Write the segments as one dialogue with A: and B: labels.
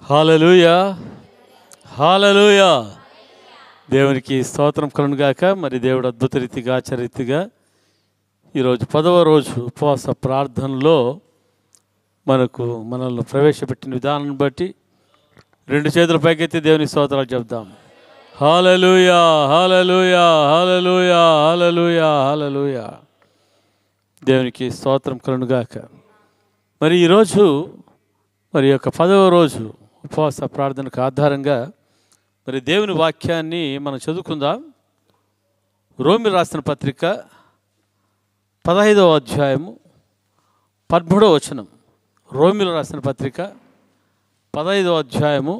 A: హల్లెలూయా, హల్లెలూయా. దేవునికి స్తోత్రం కలుగుగాక. మరి దేవుడు అద్భుత రీతిగా ఆచరీతిగా ఈరోజు 10వ రోజు ఉపవాస ప్రార్థనలో మనల్ని ప్రవేశపెట్టిన విధానం బట్టి 2 చేతుల పైకెత్తి దేవునికి స్తోత్రాలు చెప్దాం. హల్లెలూయా, హల్లెలూయా, హల్లెలూయా, హల్లెలూయా, హల్లెలూయా. దేవునికి స్తోత్రం కలుగుగాక. మరి ఈరోజు మరి యొక్క 10వ రోజు ఉపవాస ప్రార్థనకు ఆధారంగా మరి దేవుని వాక్యాన్ని మనం చదువుకుందాం. రోమి రాసిన పత్రిక 15వ అధ్యాయము 13వ వచనం. రోమిలు రాసిన పత్రిక 15వ అధ్యాయము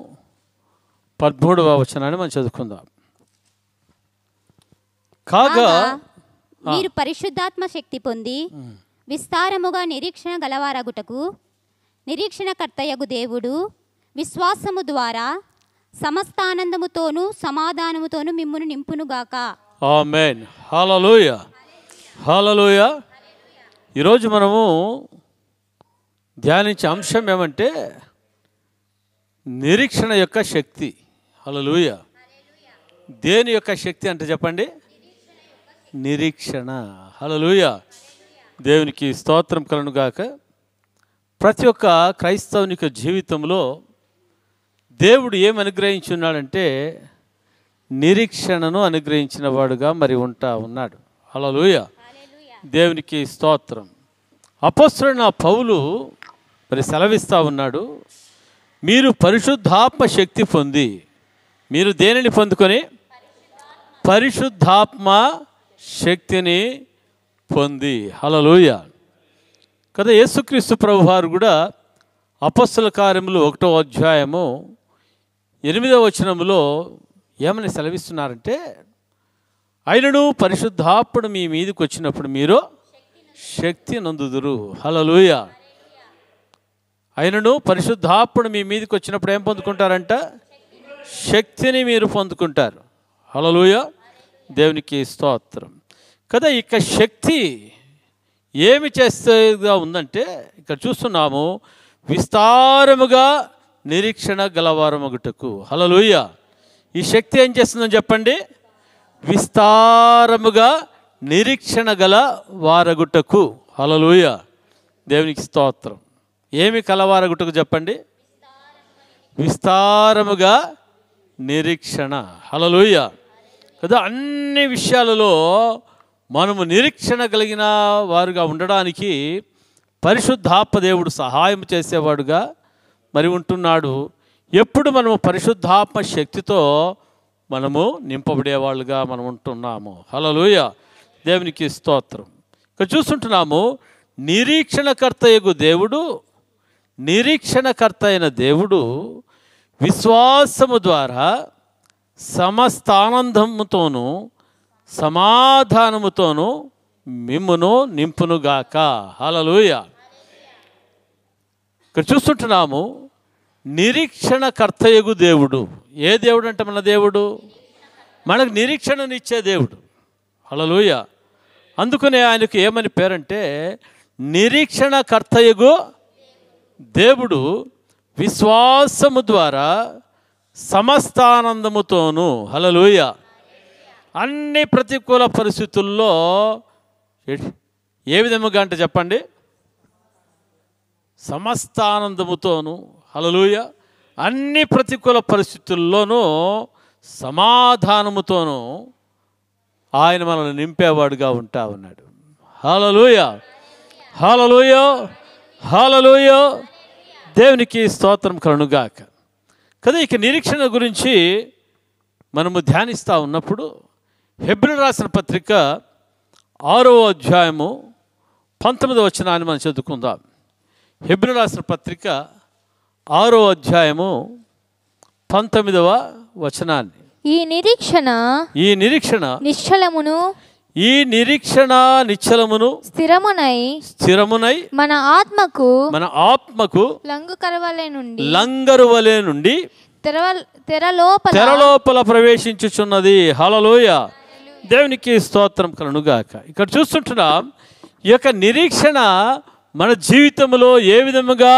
A: 13వ వచనాన్ని మనం చదువుకుందాం. కాగా
B: మీరు పరిశుద్ధాత్మ శక్తి పొంది విస్తారముగా నిరీక్షణ గలవారగుటకు నిరీక్షణకర్తయగు దేవుడు విశ్వాసము ద్వారా సమస్త ఆనందముతోనూ సమాధానముతోనూ మిమ్మును నింపునుగాక.
A: ఆమేన్. హల్లెలూయా, హల్లెలూయా. ఈరోజు మనము ధ్యానించే అంశం ఏమంటే నిరీక్షణ యొక్క శక్తి. హల్లెలూయా. దేని యొక్క శక్తి అంటే చెప్పండి? నిరీక్షణ. హల్లెలూయా. దేవునికి స్తోత్రం కలుగుగాక. ప్రతి ఒక్క క్రైస్తవునిక జీవితంలో దేవుడు ఏమి అనుగ్రహించున్నాడంటే నిరీక్షణను అనుగ్రహించిన వాడుగా మరి ఉన్నాడు. హల్లెలూయా. దేవునికి స్తోత్రం. అపోస్తలుడైన పౌలు మరి సెలవిస్తూ ఉన్నాడు, మీరు పరిశుద్ధాత్మ శక్తి పొంది. మీరు దేనిని పొందుకొని? పరిశుద్ధాత్మ శక్తిని పొంది. హల్లెలూయా. కదా, యేసుక్రీస్తు ప్రభువారు కూడా అపోస్తల కార్యములు 1వ అధ్యాయము 8వ వచనములో ఏమని సెలవిస్తున్నారంటే, ఆయనను పరిశుద్ధాత్ముడు మీ మీదకి వచ్చినప్పుడు మీరు శక్తి నందుదురు. హల్లెలూయా. ఆయనను పరిశుద్ధాత్ముడు మీ మీదకి వచ్చినప్పుడు ఏం పొందుకుంటారంట? శక్తిని మీరు పొందుకుంటారు. హల్లెలూయా. దేవునికి స్తోత్రం. కదా, ఇక శక్తి ఏమి చేస్తేగా ఉందంటే ఇక్కడ చూస్తున్నాము, విస్తారముగా నిరీక్షణ గలవారమగుటకు. హల్లెలూయా. ఈ శక్తి ఏం చేస్తుందని చెప్పండి? విస్తారముగా నిరీక్షణ గల వారగుటకు. హల్లెలూయా. దేవునికి స్తోత్రం. ఏమి కలవారగుటకు చెప్పండి? విస్తారముగా నిరీక్షణ. హల్లెలూయా. కదా, అన్ని విషయాలలో మనము నిరీక్షణ కలిగిన వారుగా ఉండడానికి పరిశుద్ధాత్మ దేవుడు సహాయం చేసేవాడుగా మరి ఉంటున్నాడు. ఎప్పుడు మనము పరిశుద్ధాత్మ శక్తితో మనము నింపబడేవాళ్ళుగా మనం ఉంటున్నాము. హల్లెలూయా. దేవునికి స్తోత్రం. ఇక్కడ చూస్తుంటున్నాము, నిరీక్షణకర్తయగు దేవుడు, నిరీక్షణకర్త అయిన దేవుడు విశ్వాసము ద్వారా సమస్త ఆనందముతోనూ సమాధానముతోనూ మిమ్మును నింపునుగాక. హల్లెలూయా. ఇక్కడ చూస్తుంటున్నాము, నిరీక్షణకర్తయగు దేవుడు. ఏ దేవుడు అంటే మన దేవుడు మనకు నిరీక్షణనిచ్చే దేవుడు. హల్లెలూయా. అందుకనే ఆయనకు ఏమని పేరంటే నిరీక్షణకర్తయగు దేవుడు విశ్వాసము ద్వారా సమస్తానందముతోనూ. హల్లెలూయా. అన్ని ప్రతికూల పరిస్థితుల్లో ఏ విధముగా అంటే చెప్పండి? సమస్త ఆనందముతోనూ. హల్లెలూయా. అన్ని ప్రతికూల పరిస్థితుల్లోనూ సమాధానముతోనూ ఆయన మనల్ని నింపేవాడుగా ఉంటా ఉన్నాడు. హల్లెలూయా, హల్లెలూయా, హల్లెలూయా. దేవునికి స్తోత్రం కలుగుగాక. కదా, ఇక నిరీక్షణ గురించి మనము ధ్యానిస్తూ ఉన్నప్పుడు హెబ్రీయులకు రాసిన పత్రిక 6వ అధ్యాయము 19వ వచనాన్ని మనం చదువుకుందాం. హెబ్రీయులకు రాసిన పత్రిక 6వ అధ్యాయము 19వ వచనాన్ని.
C: ఈ నిరీక్షణ నిశ్చలమును స్థిరమునై మన ఆత్మకు
A: లంగరువలే నుండి తెరలోపల ప్రవేశించుచున్నది. హల్లెలూయా. దేవునికి స్తోత్రం కలుగుగాక. ఇక్కడ చూస్తుంటున్నాం, ఈ యొక్క నిరీక్షణ మన జీవితంలో ఏ విధముగా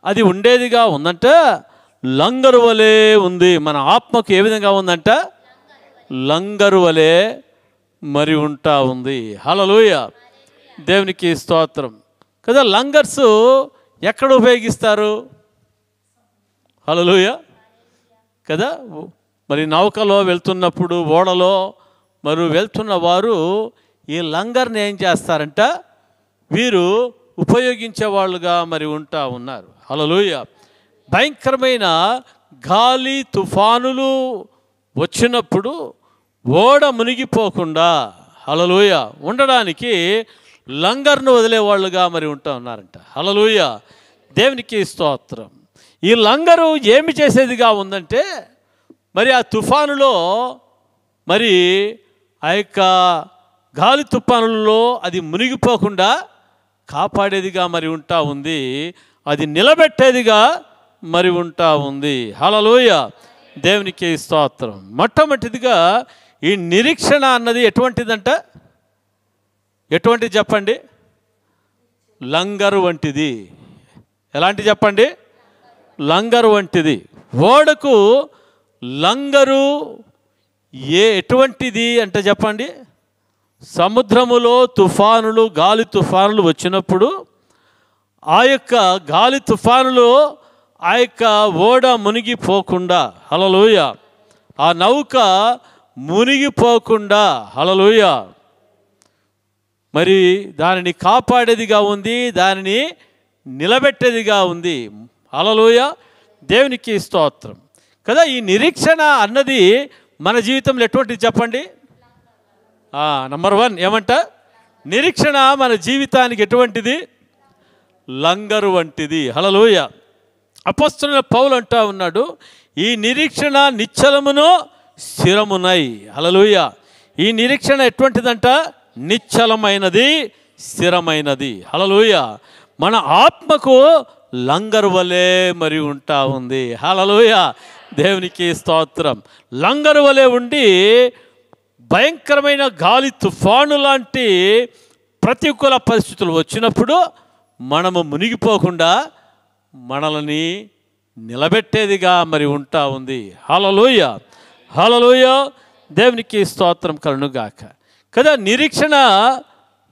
A: అది ఉండేదిగా ఉందంటే లంగరు వలె ఉంది. మన ఆత్మకు ఏ విధంగా ఉందంట? లంగరు వలె మరి ఉంటా ఉంది. హల్లెలూయా, దేవునికి స్తోత్రం కదా. లంగర్స్ ఎక్కడ ఉపయోగిస్తారు? హల్లెలూయా కదా. మరి నౌకలో వెళ్తున్నప్పుడు, ఓడలో మరి వెళ్తున్న వారు ఈ లంగర్ని ఏం చేస్తారంట? వీరు ఉపయోగించే వాళ్ళుగా మరి ఉంటా ఉన్నారు. హల్లెలూయా. భయంకరమైన గాలి తుఫానులు వచ్చినప్పుడు ఓడ మునిగిపోకుండా హల్లెలూయా ఉండడానికి లంగర్ను వదిలేవాళ్ళుగా మరి ఉంటా ఉన్నారంట. హల్లెలూయా, దేవునికి స్తోత్రం. ఈ లంగరు ఏమి చేసేదిగా ఉందంటే, మరి ఆ తుఫానులో మరి ఆ యొక్క గాలి తుఫానుల్లో అది మునిగిపోకుండా కాపాడేదిగా మరి ఉంటా ఉంది. అది నిలబెట్టేదిగా మరి ఉంటా ఉంది. హల్లెలూయా, దేవునికి స్తోత్రం. మొట్టమొదటిదిగా ఈ నిరీక్షణ అన్నది ఎటువంటిదంట? ఎటువంటిది చెప్పండి? లంగరు వంటిది. ఎలాంటి చెప్పండి? లంగరు వంటిది. ఓడకు లంగరు ఎటువంటిది అంటే చెప్పండి? సముద్రములో తుఫానులు, గాలి తుఫానులు వచ్చినప్పుడు ఆ యొక్క గాలి తుఫానులో ఆ యొక్క ఓడ మునిగిపోకుండా, హల్లెలూయా, ఆ నౌక మునిగిపోకుండా, హల్లెలూయా, మరి దానిని కాపాడేదిగా ఉంది, దానిని నిలబెట్టేదిగా ఉంది. హల్లెలూయా, దేవునికి స్తోత్రం కదా. ఈ నిరీక్షణ అన్నది మన జీవితంలో ఎటువంటిది చెప్పండి? నంబర్ 1 ఏమంట? నిరీక్షణ మన జీవితానికి ఎటువంటిది? లంగరు వంటిది. హల్లెలూయా. అపొస్తలుడైన పౌలు అంటా ఉన్నాడు, ఈ నిరీక్షణ నిశ్చలమును స్థిరమునై. హల్లెలూయా. ఈ నిరీక్షణ ఎటువంటిదంట? నిశ్చలమైనది, స్థిరమైనది. హల్లెలూయా. మన ఆత్మకు లంగరు వలె మరి ఉంటా ఉంది. హల్లెలూయా, దేవునికి స్తోత్రం. లంగరు వలె ఉండి భయంకరమైన గాలి తుఫాను లాంటి ప్రతికూల పరిస్థితులు వచ్చినప్పుడు మనము మునిగిపోకుండా మనల్ని నిలబెట్టేదిగా మరి ఉంటా ఉంది. హల్లెలూయా, హల్లెలూయా, దేవునికి స్తోత్రం కలుగుగాక కదా. నిరీక్షణ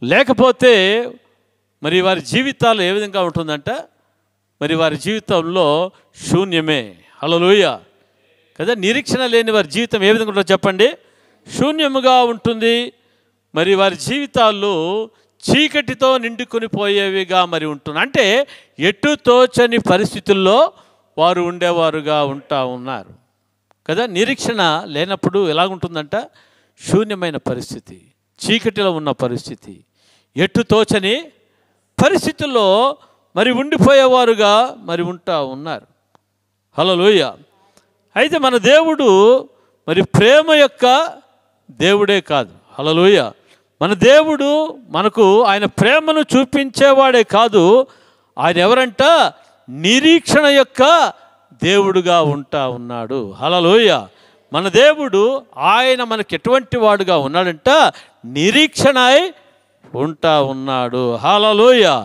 A: లేకపోతే మరి వారి జీవితాలు ఏ విధంగా ఉంటుందంట? మరి వారి జీవితంలో శూన్యమే. హల్లెలూయా కదా. నిరీక్షణ లేని వారి జీవితం ఏ విధంగా ఉంటుందో చెప్పండి? శూన్యముగా ఉంటుంది. మరి వారి జీవితాల్లో చీకటితో నిండుకొని పోయేవిగా మరి ఉంటుంది. అంటే ఎటు తోచని పరిస్థితుల్లో వారు ఉండేవారుగా ఉంటా ఉన్నారు కదా. నిరీక్షణ లేనప్పుడు ఎలాగుంటుందంట? శూన్యమైన పరిస్థితి, చీకటిలో ఉన్న పరిస్థితి, ఎటు తోచని పరిస్థితుల్లో మరి ఉండిపోయేవారుగా మరి ఉంటా ఉన్నారు. హల్లెలూయా. అయితే మన దేవుడు మరి ప్రేమ యొక్క దేవుడే కాదు. హల్లెలూయా. మన దేవుడు మనకు ఆయన ప్రేమను చూపించేవాడే కాదు, ఆయన ఎవరంట? నిరీక్షణ యొక్క దేవుడుగా ఉంటా ఉన్నాడు. హల్లెలూయా. మన దేవుడు ఆయన మనకు ఎటువంటి వాడుగా ఉన్నాడంట? నిరీక్షణై ఉంటా ఉన్నాడు. హల్లెలూయా,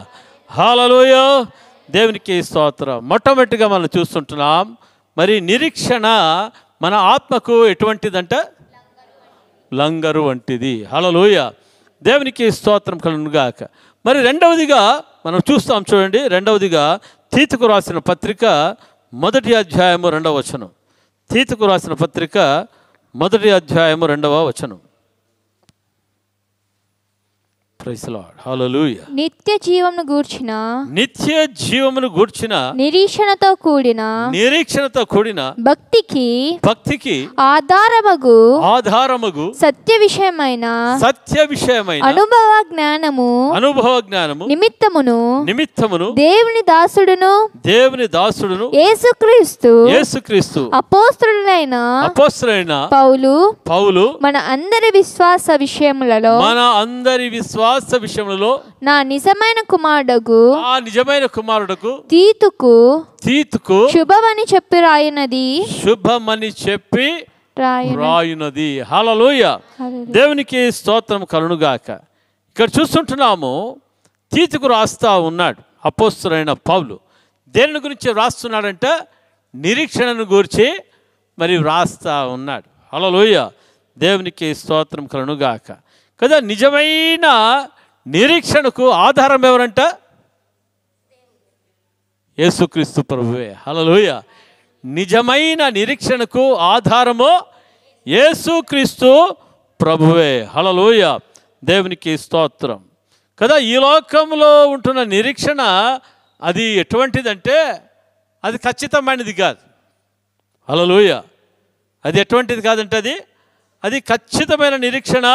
A: హల్లెలూయా, దేవునికి స్తోత్రం. మొట్టమొదటిగా మనం చూస్తుంటున్నాం, మరి నిరీక్షణ మన ఆత్మకు ఎటువంటిదంట? లంగరు వంటిది. హల్లెలూయా, దేవునికి స్తోత్రం కలుగుగాక. మరి రెండవదిగా మనం చూస్తాం, చూడండి. రెండవదిగా తీతుకు రాసిన పత్రిక 1వ అధ్యాయము 2వ వచనం. తీతుకు రాసిన పత్రిక 1వ అధ్యాయము 2వ వచనం. Praise lord. హల్లెలూయా.
C: నిత్య జీవమును గూర్చిన నిరీక్షణతో కూడిన భక్తికి ఆధారమగు సత్య విషయమైన అనుభవ జ్ఞానము నిమిత్తమును దేవుని దాసుడును యేసుక్రీస్తు అపోస్తలుడైన పౌలు మన అందరి విశ్వాస విషయములలో నా నిజమైన కుమారుడకు తీతుకు శుభమని చెప్పి రాయునది.
A: హల్లెలూయా, దేవునికి స్తోత్రం కలుగుగాక. ఇక్కడ చూస్తుంటున్నాము, తీతుకు రాస్తా ఉన్నాడు అపోస్తలుడైన పౌలు. దేని గురించి రాస్తున్నాడంటే? నిరీక్షణను గూర్చి మరి వ్రాస్తా ఉన్నాడు. హల్లెలూయా, దేవునికి స్తోత్రం కలుగునుగాక. కదా నిజమైన నిరీక్షణకు ఆధారం ఎవరంట? యేసుక్రీస్తు ప్రభువే. హల్లెలూయా, నిజమైన నిరీక్షణకు ఆధారము యేసుక్రీస్తు ప్రభువే. హల్లెలూయా, దేవునికి స్తోత్రం. కదా ఈ లోకంలో ఉంటున్న నిరీక్షణ అది ఎటువంటిదంటే అది ఖచ్చితమైనది కాదు. హల్లెలూయా, అది ఎటువంటిది కాదంటే అది ఖచ్చితమైన నిరీక్షణ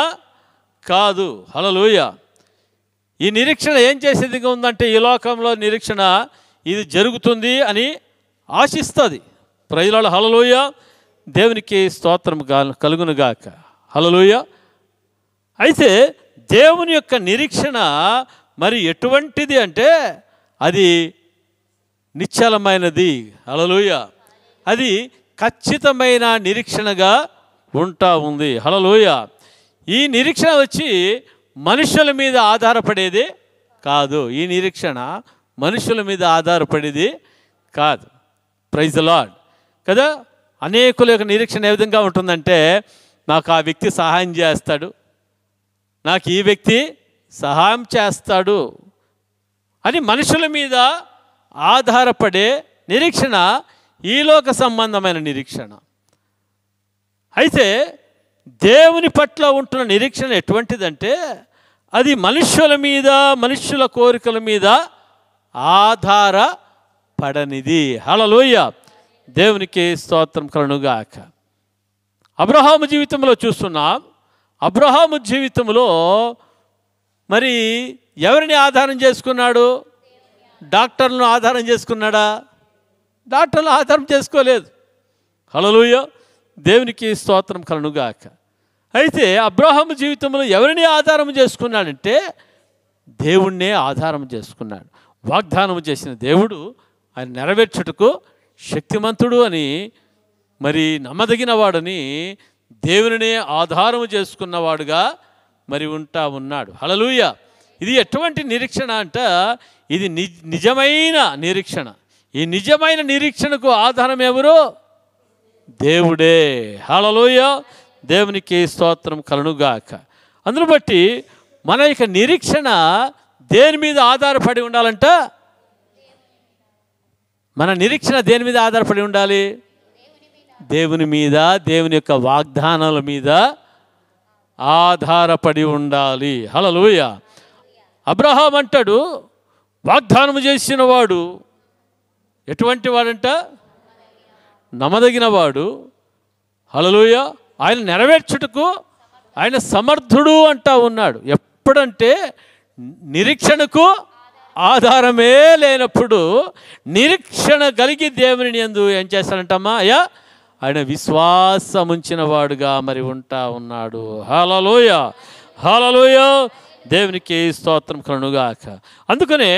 A: కాదు. హల్లెలూయా, ఈ నిరీక్షణ ఏం చేసేదిగా ఉందంటే ఈ లోకంలో నిరీక్షణ ఇది జరుగుతుంది అని ఆశిస్తుంది ప్రజల. హల్లెలూయా, దేవునికి స్తోత్రం కలుగునుగాక. హల్లెలూయా. అయితే దేవుని యొక్క నిరీక్షణ మరి ఎటువంటిది అంటే అది నిశ్చలమైనది. హల్లెలూయా, అది ఖచ్చితమైన నిరీక్షణగా ఉంటా ఉంది. హల్లెలూయా, ఈ నిరీక్షణ వచ్చి మనుషుల మీద ఆధారపడేది కాదు. ఈ నిరీక్షణ మనుషుల మీద ఆధారపడేది కాదు. Praise the Lord. కదా అనేకుల యొక్క నిరీక్షణ ఏ విధంగా ఉంటుందంటే నాకు ఆ వ్యక్తి సహాయం చేస్తాడు, నాకు ఈ వ్యక్తి సహాయం చేస్తాడు అని మనుషుల మీద ఆధారపడే నిరీక్షణ ఈలోక సంబంధమైన నిరీక్షణ. అయితే దేవుని పట్ల ఉంటున్న నిరీక్షణ ఎటువంటిదంటే అది మనుష్యుల మీద, మనుష్యుల కోరికల మీద ఆధారపడనిది. హల్లెలూయా, దేవునికి స్తోత్రం కలుగునుగాక. అబ్రహాము జీవితంలో చూస్తున్నాం. అబ్రహాము జీవితంలో మరి ఎవరిని ఆధారం చేసుకున్నాడు? డాక్టర్లను ఆధారం చేసుకున్నాడా? డాక్టర్లను ఆధారం చేసుకోలేదు. హల్లెలూయా, దేవునికి స్తోత్రం కలుగునుగాక. అయితే అబ్రహాము జీవితంలో ఎవరిని ఆధారం చేసుకున్నాడంటే దేవుణ్ణే ఆధారం చేసుకున్నాడు. వాగ్దానం చేసిన దేవుడు ఆయన నెరవేర్చుటకు శక్తిమంతుడు అని మరి నమ్మదగిన వాడని దేవునినే ఆధారం చేసుకున్నవాడుగా మరి ఉంటా ఉన్నాడు. హల్లెలూయా, ఇది ఎటువంటి నిరీక్షణ అంట? ఇది నిజమైన నిరీక్షణ. ఈ నిజమైన నిరీక్షణకు ఆధారం ఎవరు? దేవుడే. హల్లెలూయా, దేవునికి స్తోత్రం కలుగునుగాక. అందును బట్టి మన యొక్క నిరీక్షణ దేని మీద ఆధారపడి ఉండాలంట? మన నిరీక్షణ దేని మీద ఆధారపడి ఉండాలి? దేవుని మీద, దేవుని యొక్క వాగ్దానాల మీద ఆధారపడి ఉండాలి. హల్లెలూయా. అబ్రహాం అంటాడు వాగ్దానం చేసిన వాడు ఎటువంటి వాడంట? నమ్మదగిన వాడు. హల్లెలూయా, ఆయన నెరవేర్చుటకు ఆయన సమర్థుడు అంటా ఉన్నాడు. ఎప్పుడంటే నిరీక్షణకు ఆధారమే లేనప్పుడు నిరీక్షణ కలిగి దేవుని యందు ఏం చేస్తాడంటమ్మా? ఆయన విశ్వాసం ఉంచిన వాడుగా మరి ఉంటా ఉన్నాడు. హల్లెలూయా, హల్లెలూయా, దేవునికి స్తోత్రం కలుగునుగాక. అందుకనే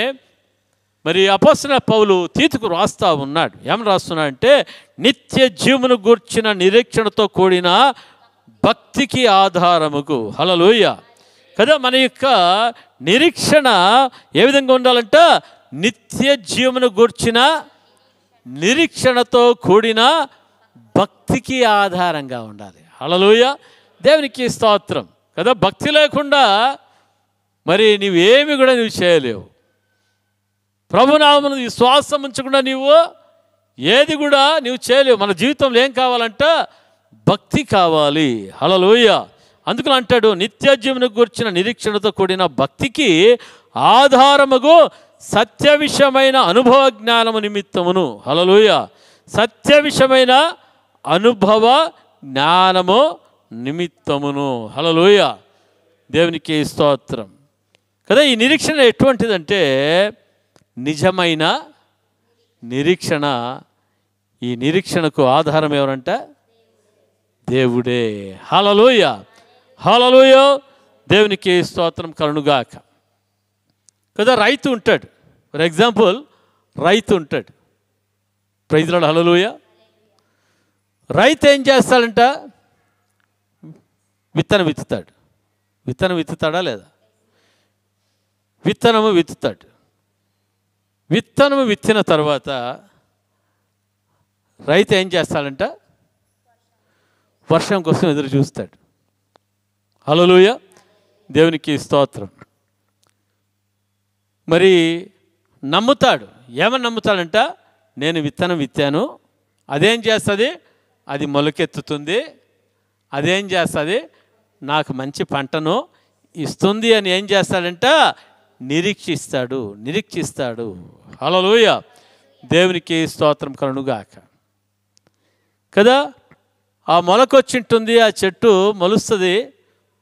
A: మరి అపోస్తలుడైన పౌలు తీతుకు రాస్తా ఉన్నాడు. ఏమని రాస్తున్నాడంటే నిత్య జీవమును గూర్చిన నిరీక్షణతో కూడిన భక్తికి ఆధారముకు. హల్లెలూయా. కదా మన యొక్క నిరీక్షణ ఏ విధంగా ఉండాలంట? నిత్య జీవమును గూర్చిన నిరీక్షణతో కూడిన భక్తికి ఆధారంగా ఉండాలి. హల్లెలూయా, దేవునికి స్తోత్రం. కదా భక్తి లేకుండా మరి నీవేమి కూడా నువ్వు చేయలేవు. ప్రభునామమున విశ్వాసం ఉంచకుండా నీవు ఏది కూడా నువ్వు చేయలేవు. మన జీవితంలో ఏం కావాలంట? భక్తి కావాలి. హల్లెలూయా. అందుకని అంటాడు నిత్య జీవమును గూర్చిన నిరీక్షణతో కూడిన భక్తికి ఆధారముగు సత్య విషయమైన అనుభవ జ్ఞానము నిమిత్తమును. హల్లెలూయా, సత్య విషయమైన అనుభవ జ్ఞానము నిమిత్తమును. హల్లెలూయా, దేవునికి స్తోత్రం. కదా ఈ నిరీక్షణ ఎటువంటిదంటే నిజమైన నిరీక్షణ. ఈ నిరీక్షణకు ఆధారం ఎవరంట? దేవుడే. హల్లెలూయా, హల్లెలూయా, దేవునికి స్తోత్రం కలుగునుగాక. కదా రైతు ఉంటాడు. ఫర్ ఎగ్జాంపుల్ రైతు ఉంటాడు. Praise the lord. హల్లెలూయా. రైతు ఏం చేస్తాడంట? విత్తనం విత్తుతాడు. విత్తనం విత్తుతాడా లేదా? విత్తనము విత్తుతాడు. విత్తనము విత్తిన తర్వాత రైతు ఏం చేస్తాడంట? వర్షం కోసం ఎదురు చూస్తాడు. హల్లెలూయా, దేవునికి స్తోత్రం. మరి నమ్ముతాడు. ఏమని నమ్ముతాడంట? నేను విత్తనం విత్తాను, అదేం చేస్తుంది? అది మొలకెత్తుతుంది, అదేం చేస్తుంది? నాకు మంచి పంటను ఇస్తుంది అని ఏం చేస్తాడంట? నిరీక్షిస్తాడు. హల్లెలూయా, దేవునికి స్తోత్రం కలుగుగాక. కదా, ఆ మొలకొచ్చింటుంది, ఆ చెట్టు మొలుస్తుంది.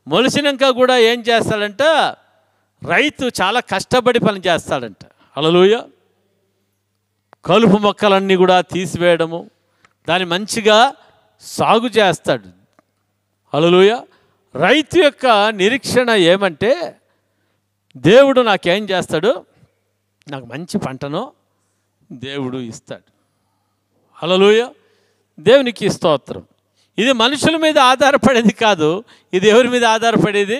A: మొలిసినాక కూడా ఏం చేస్తాడంట? రైతు చాలా కష్టపడి పని చేస్తాడంట. హల్లెలూయా, కలుపు మొక్కలన్నీ కూడా తీసివేయడము, దాన్ని మంచిగా సాగు చేస్తాడు. హల్లెలూయా, రైతు యొక్క నిరీక్షణ ఏమంటే, దేవుడు నాకేం చేస్తాడు? నాకు మంచి పంటను దేవుడు ఇస్తాడు. హల్లెలూయా, దేవునికి స్తోత్రం. ఇది మనుషుల మీద ఆధారపడేది కాదు, ఇది ఎవరి మీద ఆధారపడేది?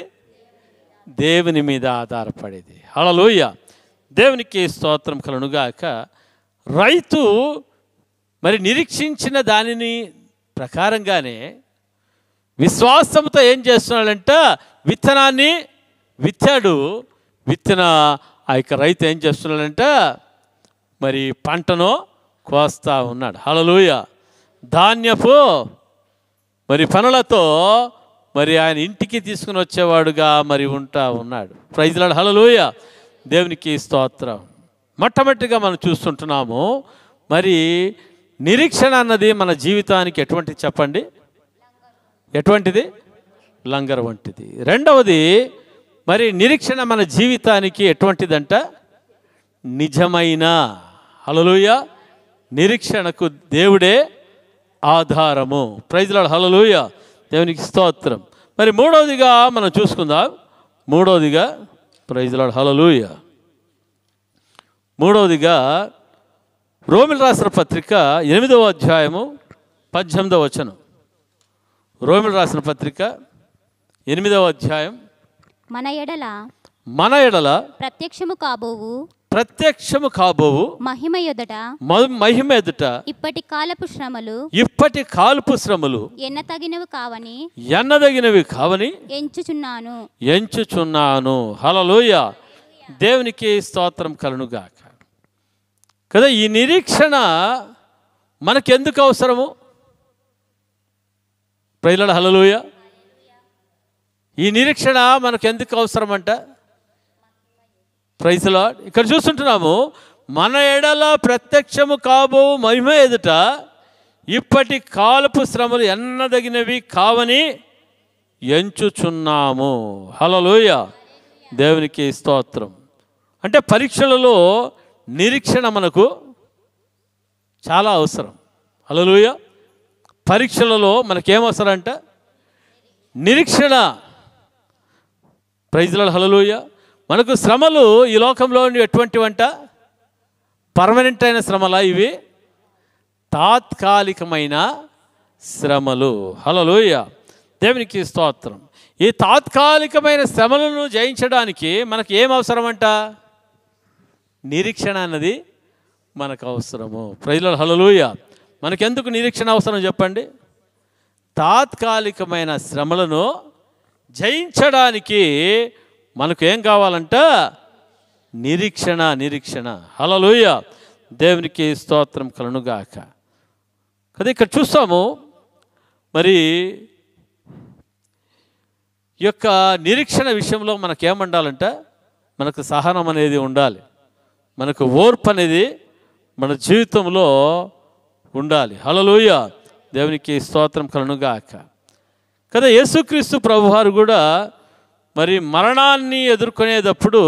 A: దేవుని మీద ఆధారపడేది. హల్లెలూయా, దేవునికి స్తోత్రం కలుగుగాక. రైతు మరి నిరీక్షించిన దానిని ప్రకారంగానే విశ్వాసంతో ఏం చేస్తున్నాడంట? విత్తనాన్ని విత్తాడు. విత్తన ఆ యొక్క రైతు ఏం చేస్తున్నాడంట? మరి పంటను కోస్తా ఉన్నాడు. హల్లెలూయా, ధాన్యపు మరి పనులతో మరి ఆయన ఇంటికి తీసుకుని వచ్చేవాడుగా మరి ఉంటా ఉన్నాడు. Praise lord. హల్లెలూయా, దేవునికి స్తోత్రం. మొట్టమొదటిగా మనం చూస్తుంటున్నాము, మరి నిరీక్షణ అన్నది మన జీవితానికి ఎటువంటిది చెప్పండి? ఎటువంటిది? లంగర్ వంటిది. రెండవది, మరి నిరీక్షణ మన జీవితానికి ఎటువంటిదంట? నిజమైన. హల్లెలూయా, నిరీక్షణకు దేవుడే ఆధారము. Praise lord. హల్లెలూయా, దేవునికి స్తోత్రం. మరి మూడవదిగా మనం చూసుకుందాం. మూడవదిగా ప్రైజ్ లార్డ్. హల్లెలూయా, మూడవదిగా రోమిలు రాసిన పత్రిక 8వ అధ్యాయము 18వ వచనం. రోమిలు రాసిన పత్రిక 8వ అధ్యాయం.
B: మన ఎడల
A: ప్రత్యక్షము కాబోవు
B: మహిమ ఎదుట ఇప్పటి కాలపు శ్రమలు
A: ఎన్నదగినవి కావని ఎంచుచున్నాను. హల్లెలూయా, దేవునికి స్తోత్రం కలుగుగాక. కదా, ఈ నిరీక్షణ మనకెందుకు అవసరము? Praise lord. హల్లెలూయా, ఈ నిరీక్షణ మనకెందుకు అవసరం అంట? Praise Lord. ఇక్కడ చూస్తుంటున్నాము, మన ఎడల ప్రత్యక్షము కాబో మహిమ ఎదుట ఇప్పటి కాలపు శ్రమలు ఎన్నదగినవి కావని ఎంచుచున్నాము. హల్లెలూయా, దేవునికి స్తోత్రం. అంటే పరీక్షలలో నిరీక్షణ మనకు చాలా అవసరం. హల్లెలూయా, పరీక్షలలో మనకేమవసరం అంట? నిరీక్షణ. Praise lord. హల్లెలూయా, మనకు శ్రమలు ఈ లోకంలో ఎటువంటివంట? పర్మనెంట్ అయిన శ్రమలా? ఇవి తాత్కాలికమైన శ్రమలు. హల్లెలూయా, దేవునికి స్తోత్రం. ఈ తాత్కాలికమైన శ్రమలను జయించడానికి మనకు ఏం అవసరం అంట? నిరీక్షణ అన్నది మనకు అవసరము. Praise lord. హల్లెలూయా, మనకెందుకు నిరీక్షణ అవసరం చెప్పండి? తాత్కాలికమైన శ్రమలను జయించడానికి మనకు ఏం కావాలంట? నిరీక్షణ. హల్లెలూయా, దేవునికి స్తోత్రం కలుగుగాక. కదా, ఇక్కడ చూస్తాము, మరి ఈ యొక్క నిరీక్షణ విషయంలో మనకేముండాలంట? మనకు సహనం అనేది ఉండాలి, మనకు ఓర్పు అనేది మన జీవితంలో ఉండాలి. హల్లెలూయా, దేవునికి స్తోత్రం కలుగుగాక. కదా, యేసుక్రీస్తు ప్రభువారు కూడా మరి మరణాన్ని ఎదుర్కొనేటప్పుడు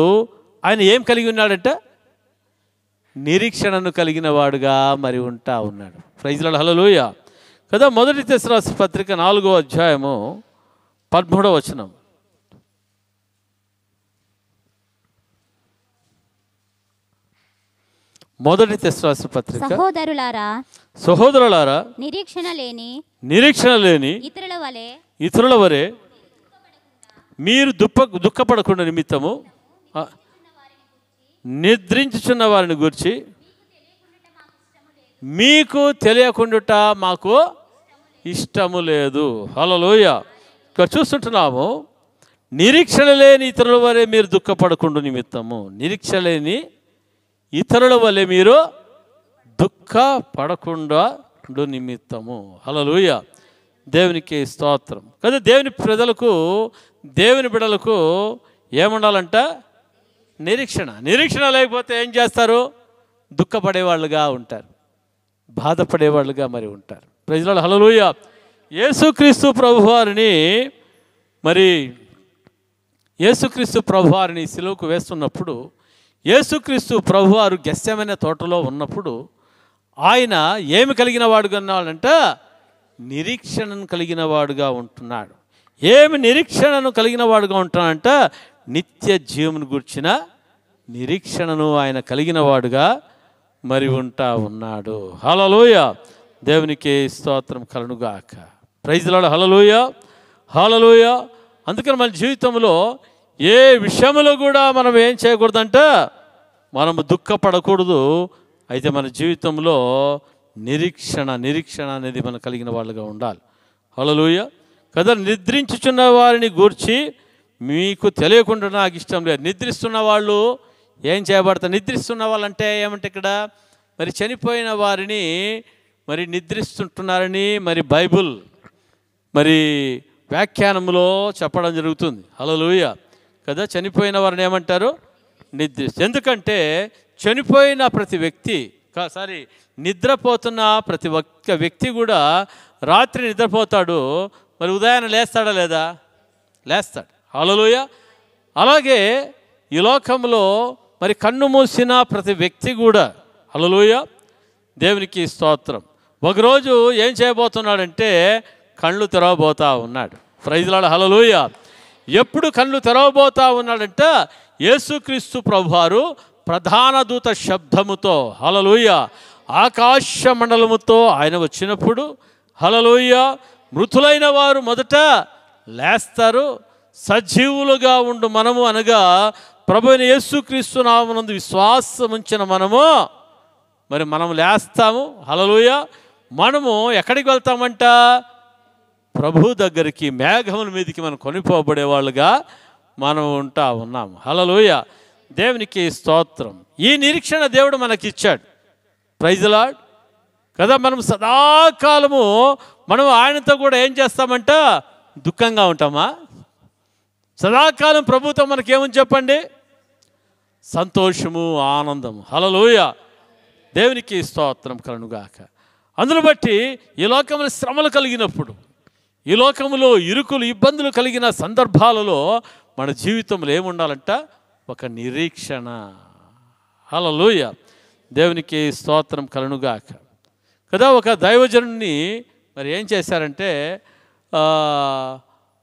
A: ఆయన ఏం కలిగి ఉన్నాడంట? నిరీక్షణను కలిగిన వాడుగా మరి ఉంటా ఉన్నాడు. Praise lord. హల్లెలూయా. కదా, మొదటి తెస్సలోనికీయుల పత్రిక 4వ అధ్యాయము 13వ వచనం. మొదటి తెస్సలోనికీయుల పత్రిక. సహోదరులారా నిరీక్షణ లేని ఇతరుల వలె మీరు దుఃఖపడకుండా నిమిత్తము నిద్రించుచున్న వారిని గురించి మీకు తెలియకుండా మాకు ఇష్టము లేదు. హల్లెలూయా. ఇక్కడ చూస్తుంటున్నాము, నిరీక్షణ లేని ఇతరుల వలె మీరు దుఃఖపడకుండా నిమిత్తము. నిరీక్షణ లేని ఇతరుల వలె మీరు దుఃఖపడకుండా నిమిత్తము. హల్లెలూయా. దేవునికి స్తోత్రం. కదా దేవుని ప్రజలకు, దేవుని బిడ్డలకు ఏముండాలంట? నిరీక్షణ. నిరీక్షణ లేకపోతే ఏం చేస్తారు? దుఃఖపడేవాళ్ళుగా ఉంటారు, బాధపడేవాళ్ళుగా మరి ఉంటారు. ప్రజల హల్లెలూయా. యేసుక్రీస్తు ప్రభువారిని యేసుక్రీస్తు ప్రభువారిని సిలువకు వేస్తున్నప్పుడు, యేసుక్రీస్తు ప్రభువారు గెత్సెమనే తోటలో ఉన్నప్పుడు ఆయన ఏమి కలిగిన వాడుగా ఉన్నాడంట? నిరీక్షణను కలిగిన వాడుగా ఉంటున్నాడు. ఏమి నిరీక్షణను కలిగిన వాడుగా ఉంటున్నాడంట? నిత్య జీవమును గూర్చిన నిరీక్షణను ఆయన కలిగిన వాడుగా మరి ఉంటా ఉన్నాడు. హల్లెలూయా. దేవునికి స్తోత్రం కలుగుగాక. Praise the lord. హల్లెలూయా, హల్లెలూయా. అందుకని మన జీవితంలో ఏ విషయంలో కూడా మనం ఏం చేయకూడదంట? మనం దుఃఖపడకూడదు. అయితే మన జీవితంలో నిరీక్షణ అనేది మనం కలిగిన వాళ్ళుగా ఉండాలి. హల్లెలూయా. కదా నిద్రించుచున్న వారిని గూర్చి మీకు తెలియకుండా నాకు ఇష్టం లేదు. నిద్రిస్తున్న వాళ్ళు ఏం చేయబడతారు? నిద్రిస్తున్న వాళ్ళంటే ఏమంటే ఇక్కడ మరి చనిపోయిన వారిని మరి నిద్రిస్తుంటున్నారని మరి బైబుల్ మరి వ్యాఖ్యానంలో చెప్పడం జరుగుతుంది. హల్లెలూయా. కదా చనిపోయిన వారిని ఏమంటారు? ఎందుకంటే చనిపోయిన ప్రతి వ్యక్తి నిద్రపోతున్న ప్రతి ఒక్క వ్యక్తి కూడా రాత్రి నిద్రపోతాడు, మరి ఉదయాన్నే లేస్తాడా లేదా? లేస్తాడు. హల్లెలూయా. అలాగే ఈ లోకంలో మరి కన్ను మూసిన ప్రతి వ్యక్తి కూడా, హల్లెలూయా, దేవునికి స్తోత్రం, ఒకరోజు ఏం చేయబోతున్నాడంటే కళ్ళు తెరవబోతా ఉన్నాడు. Praise the lord. హల్లెలూయా. ఎప్పుడు కళ్ళు తెరవబోతా ఉన్నాడంటే యేసుక్రీస్తు ప్రభువారు ప్రధాన దూత శబ్దముతో, హల్లెలూయా, ఆకాశ మండలముతో ఆయన వచ్చినప్పుడు, హల్లెలూయా, మృతులైన వారు మొదట లేస్తారు. సజీవులుగా ఉండు మనము అనగా ప్రభువైన యేసుక్రీస్తు నామమునందు విశ్వాసం ఉంచిన మనము మనము లేస్తాము. హల్లెలూయా. మనము ఎక్కడికి వెళ్తామంట? ప్రభు దగ్గరికి, మేఘముల మీదకి మనం కొనిపోబడే వాళ్ళుగా మనం ఉంటా ఉన్నాము. హల్లెలూయా. దేవునికి స్తోత్రం. ఈ నిరీక్షణ దేవుడు మనకి ఇచ్చాడు. Praise the Lord. కదా మనం సదాకాలము మనం ఆయనతో కూడా ఏం చేస్తామంట? దుఃఖంగా ఉంటామా? సదాకాలం ప్రభుత్వం మనకేమని చెప్పండి? సంతోషము, ఆనందము. హల్లెలూయా. దేవునికి స్తోత్రం కలుగుగాక. అందును బట్టి ఈ లోకంలో శ్రమలు కలిగినప్పుడు, ఈ లోకంలో ఇరుకులు, ఇబ్బందులు కలిగిన సందర్భాలలో మన జీవితంలో ఏముండాలంట? ఒక నిరీక్షణ. హల్లెలూయా. దేవునికి స్తోత్రం కలుగుగాక. కదా ఒక దైవజనుడిని మరి ఏం చేశారంటే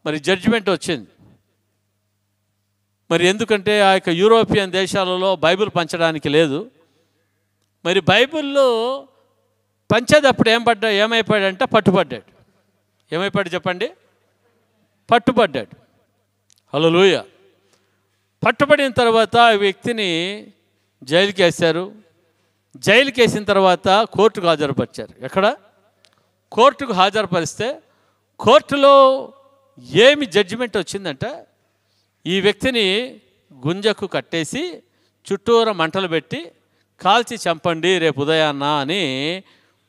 A: మరి జడ్జిమెంట్ వచ్చింది. మరి ఎందుకంటే ఆ యొక్క యూరోపియన్ దేశాలలో బైబిల్ పంచడానికి లేదు. మరి బైబిల్లో పంచేటప్పుడు ఏమైపోయాడంటే పట్టుబడ్డాడు. ఏమైపోయాడు చెప్పండి? పట్టుబడ్డాడు. హల్లెలూయా. పట్టుబడిన తర్వాత ఆ వ్యక్తిని జైలుకి వేశారు. జైలుకి వేసిన తర్వాత కోర్టుకు హాజరుపరిచారు. ఎక్కడ? కోర్టుకు హాజరుపరిస్తే కోర్టులో ఏమి జడ్జిమెంట్ వచ్చిందంటే ఈ వ్యక్తిని గుంజకు కట్టేసి చుట్టూరా మంటలు పెట్టి కాల్చి చంపండి రేపు ఉదయాన్న అని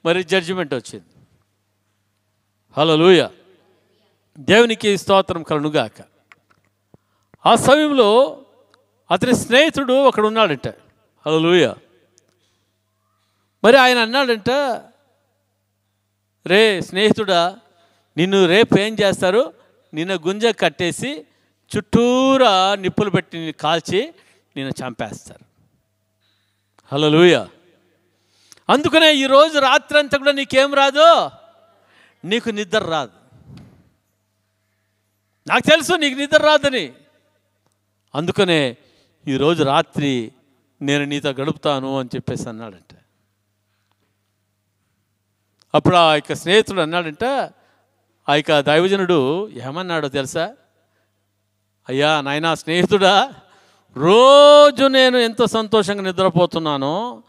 A: మరి జడ్జిమెంట్ వచ్చింది. హల్లెలూయా. దేవునికి స్తోత్రం కలుగుగాక. ఆ సమయంలో అతని స్నేహితుడు ఒకడు ఉన్నాడంట. హల్లెలూయా. మరి ఆయన అన్నాడంట, రే స్నేహితుడా, నిన్ను రేపు ఏం చేస్తారు? నిన్ను గుంజ కట్టేసి చుట్టూరా నిప్పులు పెట్టి నిన్ను కాల్చి నిన్ను చంపేస్తారు. హల్లెలూయా. అందుకనే ఈరోజు రాత్రి అంతా కూడా నీకేం రాదు? నీకు నిద్ర రాదు. నాకు తెలుసు నీకు నిద్ర రాదని. అందుకనే ఈరోజు రాత్రి నేను నీతో గడుపుతాను అని చెప్పేసి అన్నాడంట. అప్పుడు ఆ యొక్క స్నేహితుడు అన్నాడంట, ఆ యొక్క దైవజనుడు ఏమన్నాడో తెలుసా? అయ్యా నాయనా స్నేహితుడా, రోజు నేను ఎంతో సంతోషంగా నిద్రపోతున్నాను,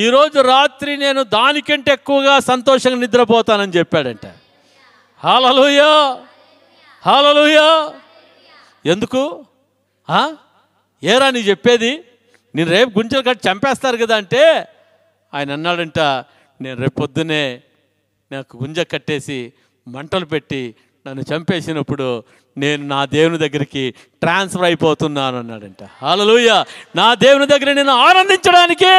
A: ఈరోజు రాత్రి నేను దానికంటే ఎక్కువగా సంతోషంగా నిద్రపోతానని చెప్పాడంట. హల్లెలూయా, హల్లెలూయా. ఎందుకు? ఏరా నీ చెప్పేది? నేను రేపు గుంజలు కట్టి చంపేస్తారు కదా అంటే ఆయన అన్నాడంట, నేను రేపు పొద్దున్నే నాకు గుంజ కట్టేసి మంటలు పెట్టి నన్ను చంపేసినప్పుడు నేను నా దేవుని దగ్గరికి ట్రాన్స్ఫర్ అయిపోతున్నాను అన్నాడంట. హల్లెలూయా. నా దేవుని దగ్గర నేను ఆనందించడానికి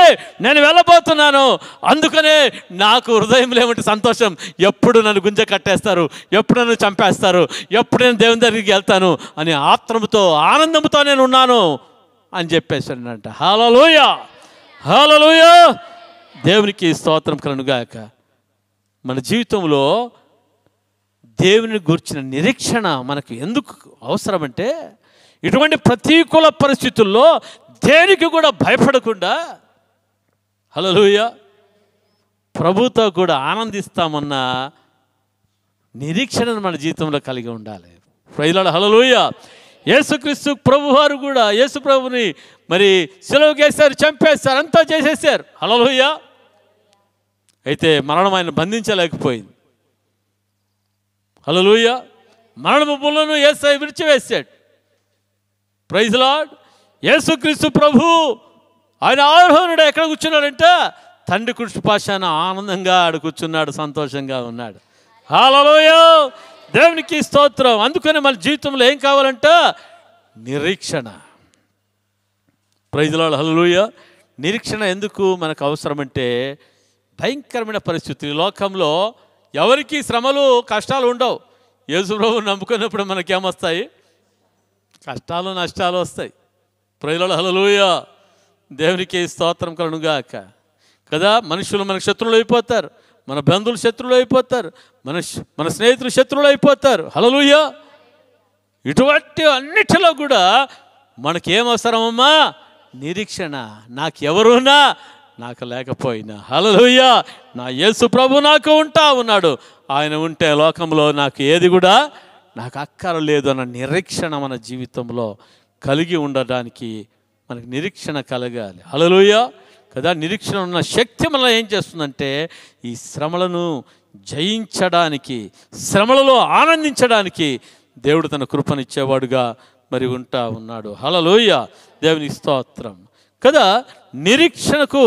A: నేను వెళ్ళబోతున్నాను. అందుకనే నాకు హృదయంలో ఏమిటి సంతోషం, ఎప్పుడు నన్ను గుంజ కట్టేస్తారు, ఎప్పుడు నన్ను చంపేస్తారు, ఎప్పుడు నేను దేవుని దగ్గరికి వెళ్తాను అని ఆత్రంతో ఆనందంతో నేను ఉన్నాను అని చెప్పేసాడంట. హల్లెలూయా, హల్లెలూయా. దేవునికి స్తోత్రం కలుగుగాక. మన జీవితంలో దేవుని గురించిన నిరీక్షణ మనకు ఎందుకు అవసరమంటే, ఇటువంటి ప్రతికూల పరిస్థితుల్లో దేనికి కూడా భయపడకుండా హల్లెలూయా ప్రభుతో కూడా ఆనందిస్తామన్న నిరీక్షణను మన జీవితంలో కలిగి ఉండాలి. ప్రైజ్ లార్డ్, హల్లెలూయా. యేసుక్రీస్తు ప్రభువారు కూడా యేసు ప్రభుని మరి సిలువకేశారు, చంపేశారు, అంతా చేసేసారు. హల్లెలూయా. అయితే మరణం ఆయన బంధించలేకపోయింది. హల్లెలూయా. మరణము ముళ్ళను యేసయ్య విడిచివేశాడు. Praise lord. యేసుక్రీస్తు ప్రభు ఆయన ఆరోహణుడు ఎక్కడ కూర్చున్నాడంటే తండ్రి కుడి పాశాన ఆనందంగా ఆడ కూర్చున్నాడు, సంతోషంగా ఉన్నాడు. హల్లెలూయా. దేవునికి స్తోత్రం. అందుకని మన జీవితంలో ఏం కావాలంట? నిరీక్షణ. ప్రైజ్ లార్డ్, హల్లెలూయా. నిరీక్షణ ఎందుకు మనకు అవసరమంటే, భయంకరమైన పరిస్థితి లోకంలో ఎవరికి శ్రమలు కష్టాలు ఉండవు. యేసు ప్రభువుని నమ్ముకున్నప్పుడు మనకేమొస్తాయి? కష్టాలు నష్టాలు వస్తాయి. ప్రైజ్ లార్డ్, హల్లెలూయా. దేవునికి స్తోత్రం కలుగుగాక. కదా, మనుషులు మనకు శత్రువులు అయిపోతారు, మన బంధువులు శత్రువులు అయిపోతారు, మన స్నేహితులు శత్రువులు అయిపోతారు. హల్లెలూయా. ఇటువంటి అన్నిటిలో కూడా మనకేం అవసరమమ్మా? నిరీక్షణ. నాకు ఎవరున్నా నాకు లేకపోయినా హల్లెలూయా నా యేసు ప్రభు నాకు ఉంటా ఉన్నాడు. ఆయన ఉంటే లోకంలో నాకు ఏది కూడా నాకు అక్కరలేదు అన్న నిరీక్షణ మన జీవితంలో కలిగి ఉండడానికి మనకు నిరీక్షణ కలగాలి. హల్లెలూయా. కదా, నిరీక్షణ ఉన్న శక్తి మనలో ఏం చేస్తుందంటే ఈ శ్రమలను జయించడానికి, శ్రమలలో ఆనందించడానికి దేవుడు తన కృపనిచ్చేవాడుగా మరి ఉంటా ఉన్నాడు. హల్లెలూయా. దేవుని స్తోత్రం. కదా, నిరీక్షణకు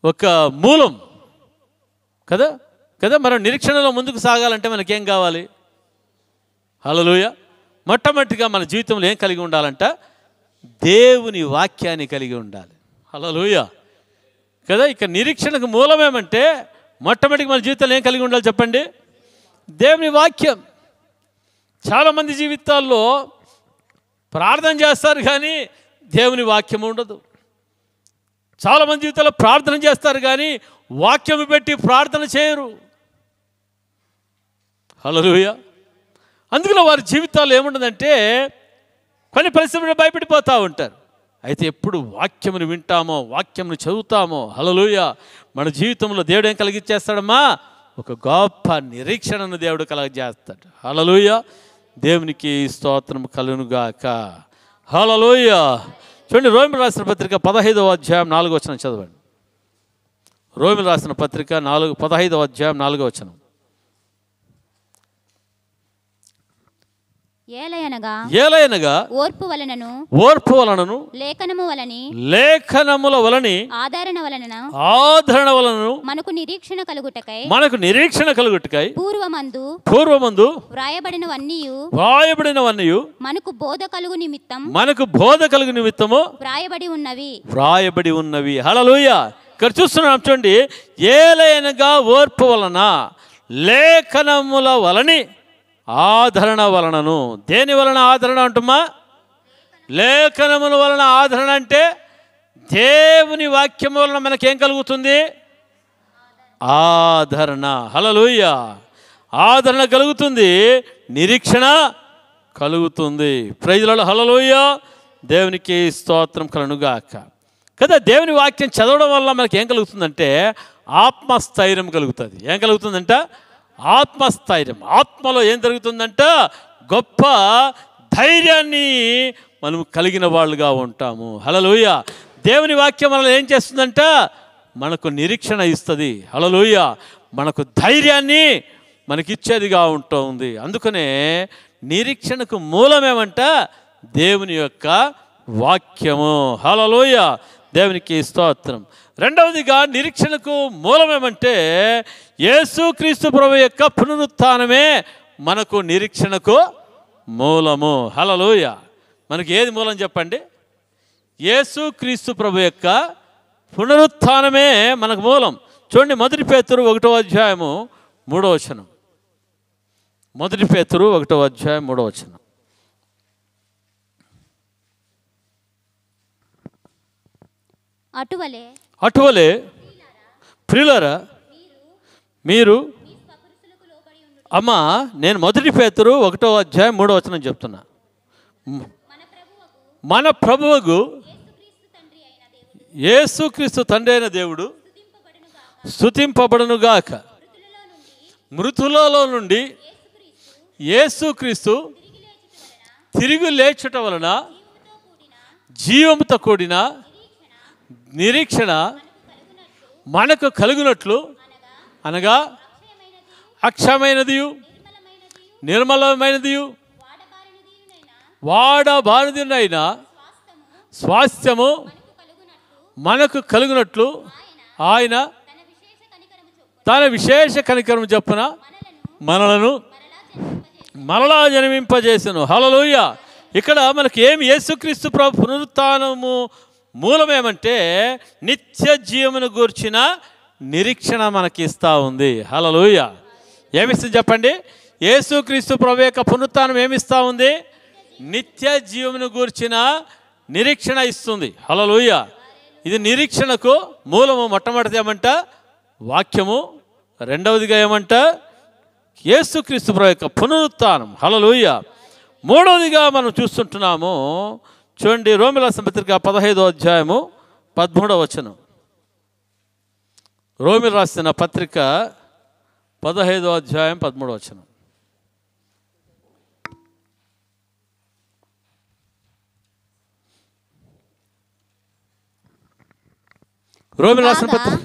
A: ఒక మూలం కదా. కదా, మనం నిరీక్షణలో ముందుకు సాగాలంటే మనకేం కావాలి? హల్లెలూయా. మొట్టమొదటిగా మన జీవితంలో ఏం కలిగి ఉండాలంట? దేవుని వాక్యాన్ని కలిగి ఉండాలి. హల్లెలూయా. కదా, ఇక నిరీక్షణకు మూలమేమంటే మొట్టమొదటిగా మన జీవితంలో ఏం కలిగి ఉండాలి చెప్పండి? దేవుని వాక్యం. చాలామంది జీవితాల్లో ప్రార్థన చేస్తారు కానీ దేవుని వాక్యం ఉండదు. చాలామంది జీవితాల్లో ప్రార్థన చేస్తారు కానీ వాక్యం పెట్టి ప్రార్థన చేయరు. హల్లెలూయా. అందుకని వారి జీవితాల్లో ఏముండదంటే కొన్ని పరిస్థితులు భయపడిపోతూ ఉంటారు. అయితే ఎప్పుడు వాక్యమును వింటామో, వాక్యమును చదువుతామో హల్లెలూయా మన జీవితంలో దేవుడు ఏం కలిగించేస్తాడమ్మా? ఒక గొప్ప నిరీక్షణను దేవుడు కలగజేస్తాడు. హల్లెలూయా. దేవునికి స్తోత్రం కలుగునుగాక. హల్లెలూయా. చూడండి, రోమిలు రాసిన పత్రిక 15వ అధ్యాయం 4వ వచనం చదవండి. రోమిలు రాసిన పత్రిక 15వ అధ్యాయం 4వ వచనం. ఏలయనగా
B: ఓర్పు వలనను
A: లేఖనముల వలని
B: ఆదరణ
A: వలనను
B: మనకు నిరీక్షణ కలుగుటకై
A: పూర్వమందు
B: వ్రాయబడినవన్నీ మనకు బోధ కలుగు నిమిత్తము
A: వ్రాయబడి ఉన్నవి. హల్లెలూయా. ఇక్కడ చూస్తున్నాం చూడండి, ఏలయనగా ఓర్పు వలన లేఖనముల వలని ఆదరణ వలనను. దేని వలన ఆదరణ అంటుమా? లేఖనముల వలన ఆదరణ అంటే దేవుని వాక్యం వలన మనకేం కలుగుతుంది? ఆదరణ. హల్లెలూయా. ఆదరణ కలుగుతుంది, నిరీక్షణ కలుగుతుంది. ప్రైజ్ లార్డ్, హల్లెలూయా. దేవునికి స్తోత్రం కలుగుగాక. కదా, దేవుని వాక్యం చదవడం వల్ల మనకి ఏం కలుగుతుందంటే ఆత్మస్థైర్యం కలుగుతుంది. ఏం కలుగుతుందంట? ఆత్మస్థైర్యం. ఆత్మలో ఏం జరుగుతుందంట? గొప్ప ధైర్యాన్ని మనం కలిగిన వాళ్ళుగా ఉంటాము. హల్లెలూయా. దేవుని వాక్యం మనల్ని ఏం చేస్తుందంట? మనకు నిరీక్షణ ఇస్తుంది. హల్లెలూయా. మనకు ధైర్యాన్ని మనకిచ్చేదిగా ఉంటుంది. అందుకనే నిరీక్షణకు మూలమేమంట? దేవుని యొక్క వాక్యము. హల్లెలూయా. దేవునికి స్తోత్రం. రెండవదిగా నిరీక్షణకు మూలమేమంటే యేసుక్రీస్తు ప్రభువు యొక్క పునరుత్థానమే మనకు నిరీక్షణకు మూలము. హల్లెలూయా. మనకి ఏది మూలం చెప్పండి? యేసుక్రీస్తు ప్రభువు యొక్క పునరుత్థానమే మనకు మూలం. చూడండి, 1 పేతురు 1వ అధ్యాయము 3వ వచనం. 1 పేతురు 1వ అధ్యాయం 3వ వచనం. అటువలే ప్రియులారా మీరు అమ్మా, నేను 1 పేతురు 1వ అధ్యాయం 3వ వచనం చెప్తున్నా. మన ప్రభువుకు యేసుక్రీస్తు తండ్రి అయిన దేవుడు స్తుతింపబడునుగాక. మృతులలో నుండి యేసుక్రీస్తు తిరిగి లేచుట వలన జీవముతో కూడిన నిరీక్షణ మనకు కలుగునట్లు, అనగా అక్షయమైనదియు నిర్మలమైనదియు వాడబారినదైన స్వాస్థ్యము మనకు కలుగునట్లు ఆయన తన విశేష కనికరము చొప్పున మనలను మరలా జన్మింపజేసెను. హల్లెలూయా. ఇక్కడ మనకి ఏమి? యేసుక్రీస్తు ప్రభు పునరుత్థానము మూలమేమంటే నిత్య జీవమును గూర్చిన నిరీక్షణ మనకి ఇస్తూ ఉంది. హల్లెలూయా. ఏమిస్తుంది చెప్పండి? యేసుక్రీస్తు ప్రభు యొక్క పునరుత్థానం ఏమిస్తూ ఉంది? నిత్య జీవమును గూర్చిన నిరీక్షణ ఇస్తుంది. హల్లెలూయా. ఇది నిరీక్షణకు మూలము. మొట్టమొదటిది ఏమంట? వాక్యము. రెండవదిగా ఏమంట? యేసుక్రీస్తు ప్రభు యొక్క పునరుత్థానం. హల్లెలూయా. మూడవదిగా మనం చూస్తుంటున్నాము, చూడండి, రోమీయుల రాసిన పత్రిక 15వ అధ్యాయము 13వ వచనం. రోమీయులు రాసిన పత్రిక 15వ అధ్యాయం 13వ వచనం. రోమీయులు రాసిన పత్రిక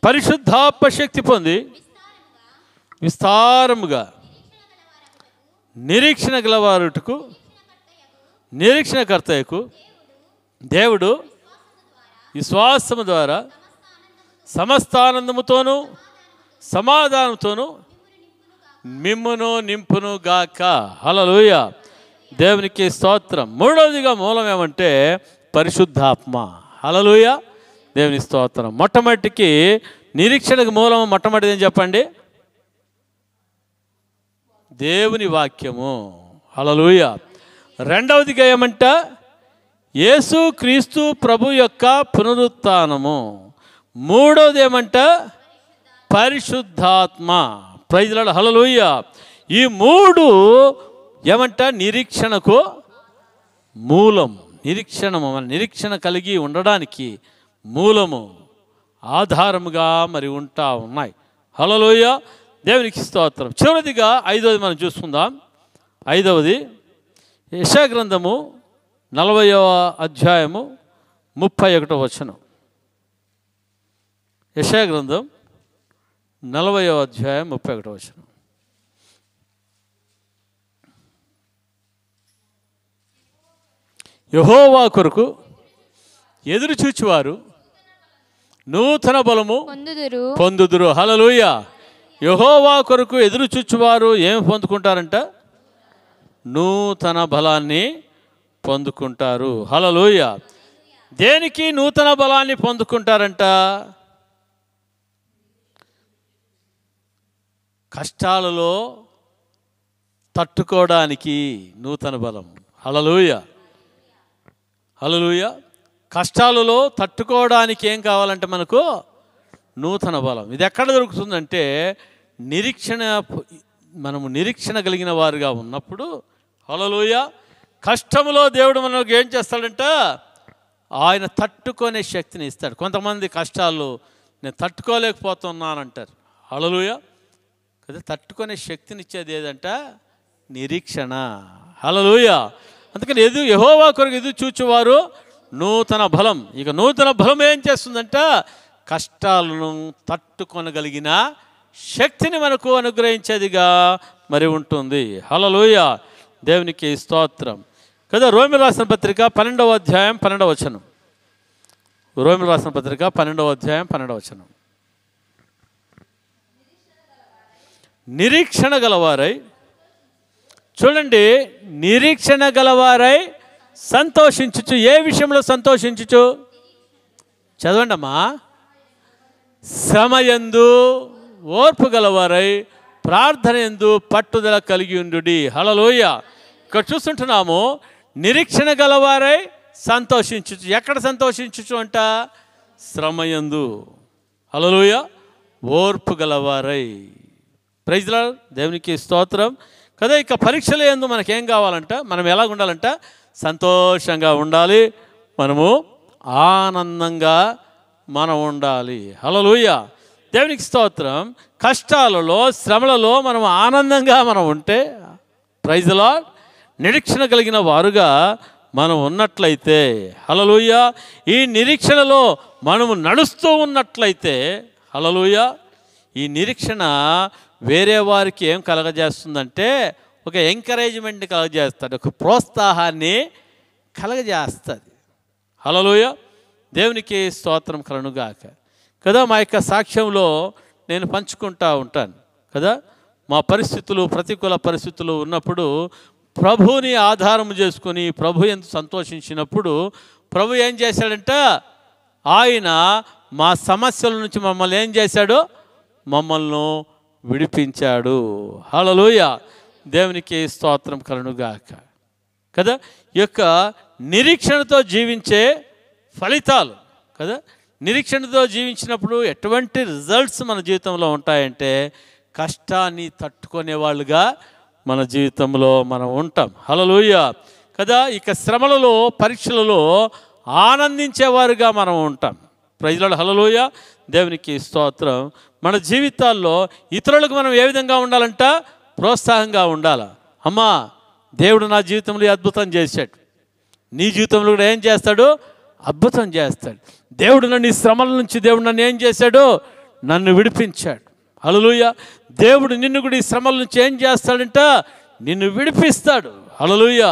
B: పరిశుద్ధాత్మ శక్తి పొంది
A: విస్తారముగా నిరీక్షణ గలవారుటకు నిరీక్షణకర్తయకు దేవుడు విశ్వాసము ద్వారా సమస్తానందముతోనూ సమాధానంతోనూ మిమ్మును నింపును గాక. హల్లెలూయా. దేవునికి స్తోత్రం. మూడవదిగా మూలం ఏమంటే పరిశుద్ధాత్మ. హల్లెలూయా. దేవుని స్తోత్రం. మొట్టమొదటికి నిరీక్షణకు మూలం మొట్టమొదటిది ఏం చెప్పండి? దేవుని వాక్యము. హల్లెలూయా. రెండవదిగా ఏమంట? యేసుక్రీస్తు ప్రభు యొక్క పునరుత్థానము. మూడవది ఏమంట? పరిశుద్ధాత్మ. Praise the lord. హల్లెలూయా. ఈ మూడు ఏమంట? నిరీక్షణకు మూలం. నిరీక్షణము, మన నిరీక్షణ కలిగి ఉండడానికి మూలము, ఆధారముగా మరి ఉంటా ఉన్నాయి. హల్లెలూయా. దేవునికి స్తోత్రం. చివరిదిగా ఐదవది మనం చూసుకుందాం. ఐదవది యెషయా గ్రంథము 40వ అధ్యాయము 31వ వచనం. యెషయా గ్రంథం 40వ అధ్యాయం 31వ వచనం. యెహోవా కొరకు ఎదురు చూచువారు నూతన బలము పొందుదురు. హల్లెలూయా. యెహోవా కొరకు ఎదురు చూచువారు ఏమి పొందుకుంటారంట? నూతన బలాన్ని పొందుకుంటారు. హల్లెలూయా. దేనికి నూతన బలాన్ని పొందుకుంటారంట? కష్టాలలో తట్టుకోవడానికి నూతన బలం. హల్లెలూయా. హల్లెలూయా. కష్టాలలో తట్టుకోవడానికి ఏం కావాలంటే మనకు నూతన బలం. ఇది ఎక్కడ దొరుకుతుందంటే మనము నిరీక్షణ కలిగిన వారుగా ఉన్నప్పుడు. హల్లెలూయా. కష్టములో దేవుడు మనకు ఏం చేస్తాడంట? ఆయన తట్టుకునే శక్తిని ఇస్తాడు. కొంతమంది కష్టాలు నేను తట్టుకోలేకపోతున్నానంటారు. హల్లెలూయా. కదా, తట్టుకునే శక్తిని ఇచ్చేది ఏదంట? నిరీక్షణ. హల్లెలూయా. అందుకని యెహోవా కొరకు ఎదురు చూచువారు నూతన బలం. ఇక నూతన బలం ఏం చేస్తుందంట? కష్టాలను తట్టుకొనగలిగిన శక్తిని మనకు అనుగ్రహించేదిగా మరి ఉంటుంది. హల్లెలూయా, దేవునికి స్తోత్రం కదా. రోమీయులకు రాసిన పత్రిక 12వ అధ్యాయం 12వ వచనం. రోమీయులకు రాసిన పత్రిక 12వ అధ్యాయం 12వ వచనం. నిరీక్షణ గలవారై, చూడండి, నిరీక్షణ గలవారై సంతోషించుచు. ఏ విషయంలో సంతోషించుచు? చదవండి అమ్మా. శ్రమయందు ఓర్పు గలవారై ప్రార్థన యందు పట్టుదల కలిగి ఉండుడి. హల్లెలూయా. ఇక్కడ చూస్తుంటున్నాము, నిరీక్షణ గలవారై సంతోషించుచు. ఎక్కడ సంతోషించుచు అంట? శ్రమయందు. హల్లెలూయా. ఓర్పు గలవారై. ప్రైజ్ లార్డ్, దేవునికి స్తోత్రం కదా. ఇక పరీక్షల యందు మనకేం కావాలంట? మనం ఎలా ఉండాలంట? సంతోషంగా ఉండాలి, మనము ఆనందంగా మనం ఉండాలి. హల్లెలూయా, దేవునికి స్తోత్రం. కష్టాలలో, శ్రమలలో మనం ఆనందంగా మనం ఉంటే, ప్రైజ్ లార్డ్, నిరీక్షణ కలిగిన వారుగా మనం ఉన్నట్లయితే, హల్లెలూయా, ఈ నిరీక్షణలో మనము నడుస్తూ ఉన్నట్లయితే, హల్లెలూయా, ఈ నిరీక్షణ వేరే వారికి ఏం కలగజేస్తుందంటే ఒక ఎంకరేజ్మెంట్ని కలగజేస్తుంది, ఒక ప్రోత్సాహాన్ని కలగజేస్తుంది. హల్లెలూయా, దేవునికి స్తోత్రం కలుగుగాక కదా. మా యొక్క సాక్ష్యంలో నేను పంచుకుంటూ ఉంటాను కదా. మా పరిస్థితులు, ప్రతికూల పరిస్థితులు ఉన్నప్పుడు ప్రభువుని ఆధారం చేసుకొని ప్రభు ఎంత సంతోషించినప్పుడు ప్రభు ఏం చేశాడంట? ఆయన మా సమస్యల నుంచి మమ్మల్ని ఏం చేశాడు? మమ్మల్ని విడిపించాడు. హల్లెలూయా, దేవునికి స్తోత్రం కలుగుగాక కదా. ఈ యొక్క నిరీక్షణతో జీవించే ఫలితాలు కదా. నిరీక్షణతో జీవించినప్పుడు ఎటువంటి రిజల్ట్స్ మన జీవితంలో ఉంటాయంటే కష్టాన్ని తట్టుకునే వాళ్ళుగా మన జీవితంలో మనం ఉంటాం. హల్లెలూయా కదా. ఇక శ్రమలలో, పరీక్షలలో ఆనందించేవారుగా మనం ఉంటాం. ప్రైజ్ లార్డ్, హల్లెలూయా, దేవునికి స్తోత్రం. మన జీవితాల్లో ఇతరులకు మనం ఏ విధంగా ఉండాలంట? ప్రోత్సాహంగా ఉండాలి. అమ్మా, దేవుడు నా జీవితంలో అద్భుతం చేశాడు, నీ జీవితంలో కూడా ఏం చేస్తాడు? అద్భుతం చేస్తాడు. దేవుడు నన్ను ఈ శ్రమల నుంచి దేవుడు నన్ను ఏం చేశాడు? నన్ను విడిపించాడు. హల్లెలూయా, దేవుడు నిన్ను కూడా ఈ శ్రమల నుంచి ఏం చేస్తాడంట? నిన్ను విడిపిస్తాడు. హల్లెలూయా,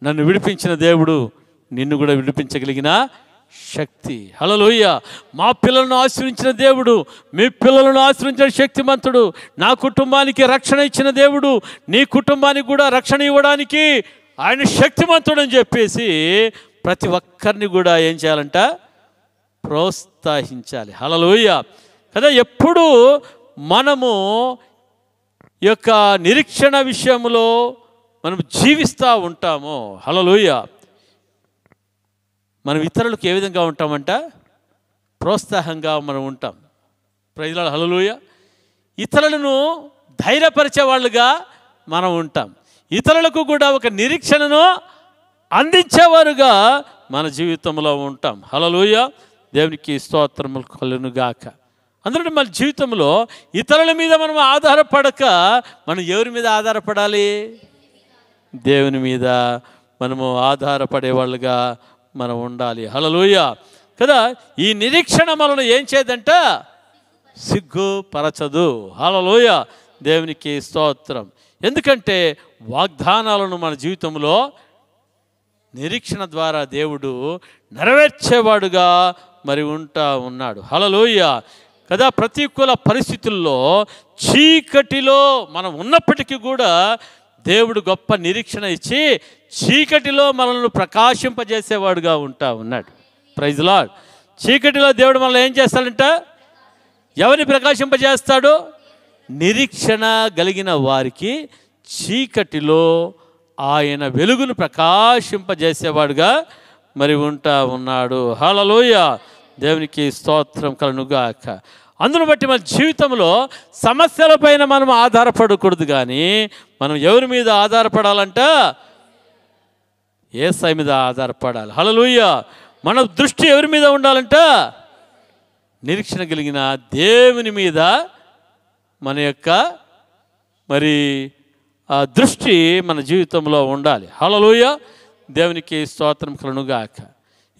A: నన్ను విడిపించిన దేవుడు నిన్ను కూడా విడిపించగలిగిన శక్తి. హల్లెలూయా, మా పిల్లలను ఆశ్రయించిన దేవుడు మీ పిల్లలను ఆశ్రయించిన శక్తిమంతుడు. నా కుటుంబానికి రక్షణ ఇచ్చిన దేవుడు నీ కుటుంబానికి కూడా రక్షణ ఇవ్వడానికి ఆయన శక్తిమంతుడు అని చెప్పేసి ప్రతి ఒక్కరిని కూడా ఏం చేయాలంట? ప్రోత్సహించాలి. హల్లెలూయా కదా. ఎప్పుడు మనము ఈ యొక్క నిరీక్షణ విషయంలో మనం జీవిస్తూ ఉంటామో, హల్లెలూయా, మనం ఇతరులకు ఏ విధంగా ఉంటామంట? ప్రోత్సాహంగా మనం ఉంటాం. ప్రైజ్ లార్డ్, హల్లెలూయా. ఇతరులను ధైర్యపరిచే వాళ్ళుగా మనం ఉంటాం. ఇతరులకు కూడా ఒక నిరీక్షణను అందించేవారుగా మన జీవితంలో ఉంటాం. హల్లెలూయా, దేవునికి స్తోత్రములు కలుగునుగాక. అందులో మన జీవితంలో ఇతరుల మీద మనం ఆధారపడక మనం ఎవరి మీద ఆధారపడాలి? దేవుని మీద మనము ఆధారపడే వాళ్ళుగా మనం ఉండాలి. హల్లెలూయా కదా. ఈ నిరీక్షణ మనల్ని ఏం చేయదంట? సిగ్గుపరచదు. హల్లెలూయా, దేవునికి స్తోత్రం. ఎందుకంటే వాగ్దానాలను మన జీవితంలో నిరీక్షణ ద్వారా దేవుడు నెరవేర్చేవాడుగా మరి ఉంటా ఉన్నాడు. హల్లెలూయా కదా. ప్రతికూల పరిస్థితుల్లో చీకటిలో మనం ఉన్నప్పటికీ కూడా దేవుడు గొప్ప నిరీక్షణ ఇచ్చి చీకటిలో మనల్ని ప్రకాశింపజేసేవాడుగా ఉంటా ఉన్నాడు. Praise Lord. చీకటిలో దేవుడు మనల్ని ఏం చేస్తాడంట? ఎవరిని ప్రకాశింపజేస్తాడు? నిరీక్షణ కలిగిన వారికి చీకటిలో ఆయన వెలుగును ప్రకాశింపజేసేవాడుగా మరి ఉంటా ఉన్నాడు. హల్లెలూయా, దేవునికి స్తోత్రం కలుగుగాక. అందును బట్టి మన జీవితంలో సమస్యలపైన మనం ఆధారపడకూడదు, కానీ మనం ఎవరి మీద ఆధారపడాలంట? యేసయ్య మీద ఆధారపడాలి. హల్లెలూయా. మన దృష్టి ఎవరి మీద ఉండాలంట? నిరీక్షణ కలిగిన దేవుని మీద మన యొక్క మరి దృష్టి మన జీవితంలో ఉండాలి. హల్లెలూయా, దేవునికి స్తోత్రం కలుగునుగాక.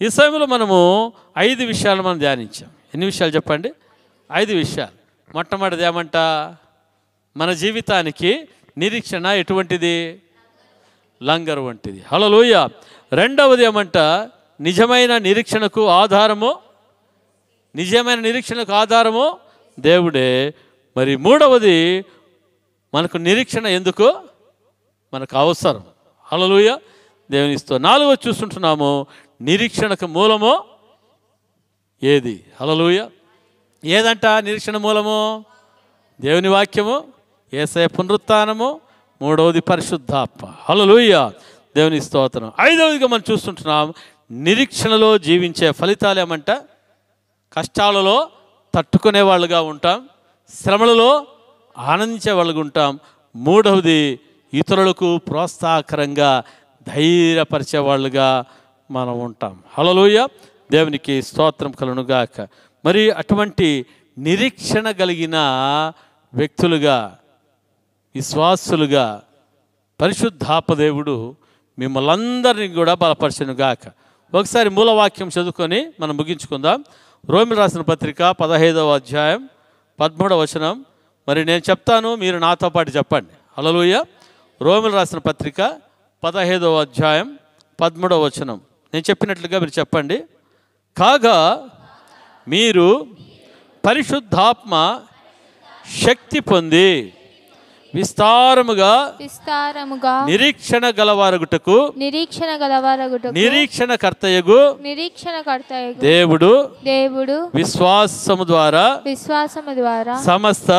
A: ఈ సమయంలో మనము 5 విషయాలు మనం ధ్యానించాం. ఎన్ని విషయాలు చెప్పండి? 5 విషయాలు. మొట్టమొదటిది ఏమంట? మన జీవితానికి నిరీక్షణ ఎటువంటిది? లంగరు వంటిది. హల్లెలూయా. రెండవది ఏమంట? నిజమైన నిరీక్షణకు ఆధారము, నిజమైన నిరీక్షణకు ఆధారము దేవుడే. మరి మూడవది, మనకు నిరీక్షణ ఎందుకు? మనకు అవసరం. హల్లెలూయా, దేవునితో. నాలుగవది చూస్తుంటున్నాము, నిరీక్షణకు మూలము ఏది? హల్లెలూయా. ఏదంట నిరీక్షణ మూలము? దేవుని వాక్యము, యేసయ్య పునరుత్థానము, మూడవది పరిశుద్ధాత్మ. హల్లెలూయా, దేవుని స్తోత్రం. ఐదవదిగా మనం చూస్తుంటున్నాం, నిరీక్షణలో జీవించే ఫలితాలు ఏమంట? కష్టాలలో తట్టుకునే వాళ్ళుగా ఉంటాం, శ్రమలలో ఆనందించే వాళ్ళుగా ఉంటాం. మూడవది, ఇతరులకు ప్రోత్సాహకరంగా ధైర్యపరిచే వాళ్ళుగా మనం ఉంటాం. హల్లెలూయా, దేవునికి స్తోత్రం కలుగునుగాక. మరి అటువంటి నిరీక్షణ కలిగిన వ్యక్తులుగా, విశ్వాసులుగా పరిశుద్ధాత్మ దేవుడు మిమ్మల్ని అందరినీ కూడా బలపరచునుగాక. ఒకసారి మూలవాక్యం చదువుకొని మనం ముగించుకుందాం. రోమిలు రాసిన పత్రిక 15వ అధ్యాయం 13వ వచనం. మరి నేను చెప్తాను, మీరు నాతో పాటు చెప్పండి. హల్లెలూయా. రోమిలు రాసిన పత్రిక 15వ అధ్యాయం 13వ వచనం. నేను చెప్పినట్లుగా మీరు చెప్పండి. కాగా మీరు పరిశుద్ధాత్మ శక్తి పొంది విస్తారముగా నిరీక్షణ గలవారగుటకు నిరీక్షణకర్తయగు దేవుడు విశ్వాసము ద్వారా సమస్త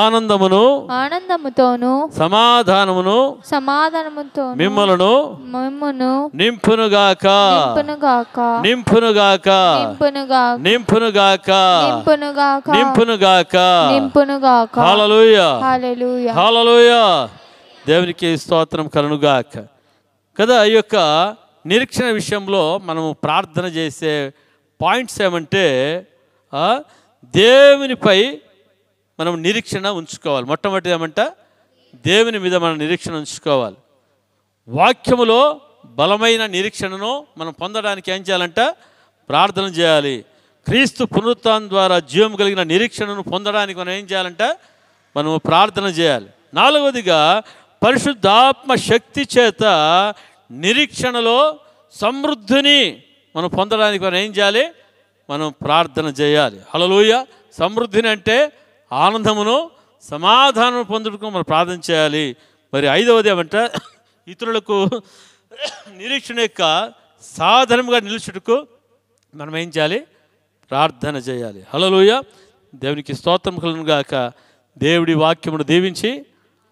A: ఆనందముతోను సమాధానమును మిమ్ములను నింపునుగాక. హల్లెలూయా, హల్లెలూయా, దేవునికి స్తోత్రం కలుగునుగాక. కదా, ఈ యొక్క నిరీక్షణ విషయంలో మనము ప్రార్థన చేసే పాయింట్స్ ఏమంటే, దేవునిపై మనం నిరీక్షణ ఉంచుకోవాలి. మొట్టమొదటి ఏమంట? దేవుని మీద మనం నిరీక్షణ ఉంచుకోవాలి. వాక్యములో బలమైన నిరీక్షణను మనం పొందడానికి ఏం చేయాలంట? ప్రార్థన చేయాలి. క్రీస్తు పునరుత్థానం ద్వారా జీవం కలిగిన నిరీక్షణను పొందడానికి మనం ఏం చేయాలంట? మనము ప్రార్థన చేయాలి. నాలుగవదిగా, పరిశుద్ధాత్మ శక్తి చేత నిరీక్షణలో సమృద్ధిని మనం పొందడానికి మనం ఏం చేయాలి? మనం ప్రార్థన చేయాలి. హల్లెలూయా. సమృద్ధిని అంటే ఆనందమును సమాధానం పొందుటకు మనం ప్రార్థన చేయాలి. మరి ఐదవది ఏమంటే, ఇతరులకు నిరీక్షణ యొక్క సాధనముగా నిలుచుటకు మనం ఏం చేయాలి? ప్రార్థన చేయాలి. హల్లెలూయా, దేవునికి స్తోత్రం కలుగునుగాక. దేవుడి వాక్యమును దీవించి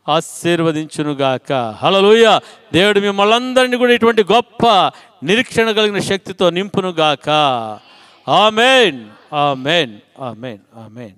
A: ఆశీర్వదించునుగాక. హల్లెలూయా. దేవుడు మిమ్మల్ని అందరినీ కూడా ఇటువంటి గొప్ప నిరీక్షణ కలిగిన శక్తితో నింపునుగాక. ఆమేన్, ఆమేన్, ఆమేన్, ఆమేన్.